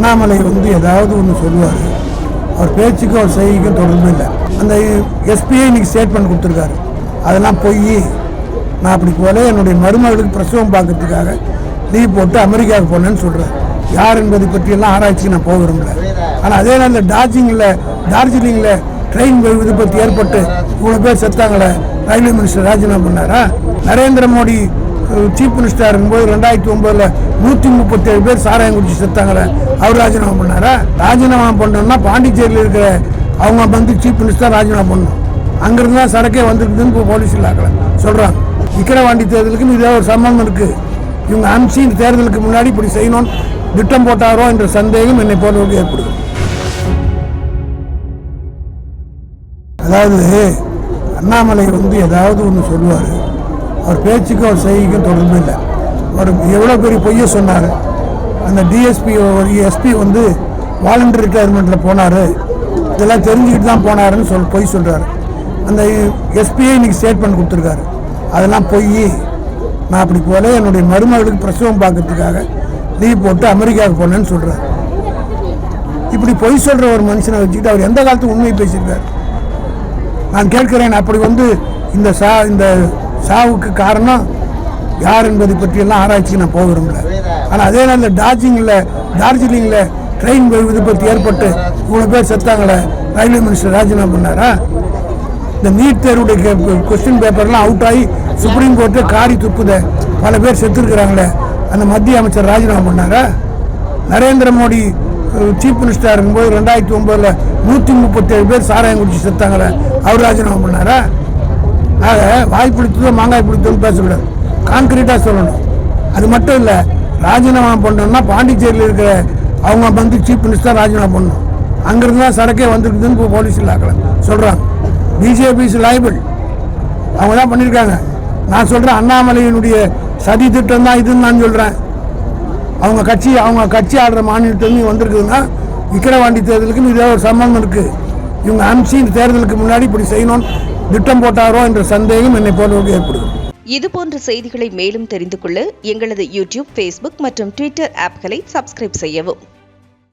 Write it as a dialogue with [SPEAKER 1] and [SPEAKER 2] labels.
[SPEAKER 1] அண்ணாமலை ஏதாவது ஒன்று சொல்லுவார். அவர் பேச்சுக்கும் அவர் செய்திக்கும் தொடர்பு இல்லை. அந்த எஸ்பிஐ இன்னைக்கு ஸ்டேட்மெண்ட் கொடுத்துருக்காரு. அதெல்லாம் போய் நான் அப்படி போல என்னுடைய மருமகளுக்கு பிரசவம் பார்க்கறதுக்காக லீவ் போட்டு அமெரிக்காவுக்கு போனேன்னு சொல்கிறேன். யார் என்பதை பற்றியெல்லாம் ஆராய்ச்சிக்கு நான் போக விரும்பல. ஆனால் அதே நேரத்தில் டார்ஜிலிங்கில் ட்ரெயின் விபத்து ஏற்பட்டு இவ்வளோ பேர் செத்தாங்களே, ரயில்வே மினிஸ்டர் ராஜினாமா பண்ணாரா? நரேந்திர மோடி சீஃப் மினிஸ்டர் இருக்கும்போது 2009 137 பேர் சாராயம் குடிச்சு செத்தாங்களே, அவர் ராஜினாமா பண்ணாரா? ராஜினாமா பண்ணோம்னா பாண்டிச்சேரியில் இருக்கிற அவங்க சீஃப் மினிஸ்டர் ராஜினாமா பண்ணணும். அங்கிருந்து தான் சரக்கே வந்துருக்குதுன்னு இப்போ போலீஸ் இல்லாக்கல சொல்கிறாங்க. விக்கிரவாண்டி தேர்தலுக்கு இதே ஒரு சம்பந்தம் இருக்குது. இவங்க அனுப்பிச்சு இந்த தேர்தலுக்கு முன்னாடி இப்படி செய்யணும்னு திட்டம் போட்டாரோ என்ற சந்தேகம் என்னை போன்றவர்களுக்கு ஏற்படுது. அதாவது அண்ணாமலை ஏதாவது ஒன்று சொல்லுவார். அவர் பேச்சுக்கும் அவர் செய்திக்கும் தொடர்பு இல்லை. அவர் எவ்வளோ பெரிய பொய்யை சொன்னார். அந்த எஸ்பி வாலண்டரி ரிட்டையர்மெண்ட்டில் போனார், இதெல்லாம் தெரிஞ்சுக்கிட்டு தான் போனாருன்னு பொய் சொல்கிறாரு. அந்த எஸ்பிஐ இன்னைக்கு ஸ்டேட்மெண்ட் கொடுத்துருக்காரு. அதெல்லாம் போய் நான் அப்படி போல என்னுடைய மருமகளுக்கு பிரசவம் பார்க்கறதுக்காக லீவ் போட்டு அமெரிக்காவுக்கு போனேன்னு சொல்கிறார். இப்படி பொய் சொல்கிற ஒரு மனுஷனை வச்சுக்கிட்டு அவர் எந்த காலத்துக்கு உண்மையை பேசியிருக்காரு? நான் கேட்கிறேன். அப்படி இந்த சாவுக்கு காரணம் யார் என்பதை பற்றியெல்லாம் ஆராய்ச்சிக்கு நான் போக விரும்பல. ஆனால் அதே நேரத்தில் டார்ஜிலிங்கில் ட்ரெயின் விபத்து ஏற்பட்டு இவ்வளோ பேர் செத்தாங்களே, ரயில்வே மினிஸ்டர் ராஜினாமா பண்ணாரா? இந்த நீட் தேர்வுடைய கொஸ்டின் பேப்பர்லாம் அவுட் ஆகி சுப்ரீம் கோர்ட்டு காரி துப்புத பல பேர் செத்துருக்கிறாங்களே, அந்த மத்திய அமைச்சர் ராஜினாமா பண்ணாரா? நரேந்திர மோடி சீஃப் மினிஸ்டர் இருக்கும்போது 2009 137 பேர் சாராயம் குடிச்சு செத்தாங்களே, அவர் ராஜினாமா பண்ணாரா? ஆக வாய் பிடித்ததோ மாங்காய் பிடித்தோன்னு பேசக்கூடாது, கான்கிரீட்டாக சொல்லணும். அது மட்டும் இல்லை, ராஜினாமா பண்ணோம்னா பாண்டிச்சேரியில் இருக்கிற அவங்க சீஃப் மினிஸ்டர் ராஜினாமா பண்ணணும். அங்கிருந்து தான் சரக்கே வந்துருக்குதுன்னு இப்போ போலீஸ் இல்லாக்கல சொல்கிறாங்க. பிஜேபி இஸ் லைபிள், அவங்க தான் பண்ணியிருக்காங்க. நான் சொல்கிறேன், அண்ணாமலையினுடைய சதி திட்டம் தான் இதுன்னு நான் சொல்கிறேன். அவங்க கட்சி ஆடுற மாநிலத்திலேருந்து வந்திருக்குதுன்னா விக்கிரவாண்டி தேர்தலுக்கு இதே ஒரு சம்பந்தம் இருக்குது. இவங்க அனுப்பிச்சு இந்த தேர்தலுக்கு முன்னாடி இப்படி செய்யணும்னு திட்டம் போட்டாரோ என்ற சந்தேகம் என்னை போன்றவர்களுக்கு ஏற்படுது.
[SPEAKER 2] இதுபோன்ற செய்திகளை மேலும் தெரிந்து கொள்ள எங்களது யூடியூப், ஃபேஸ்புக் மற்றும் ட்விட்டர் ஆப்களை சப்ஸ்கிரைப் செய்யவும்.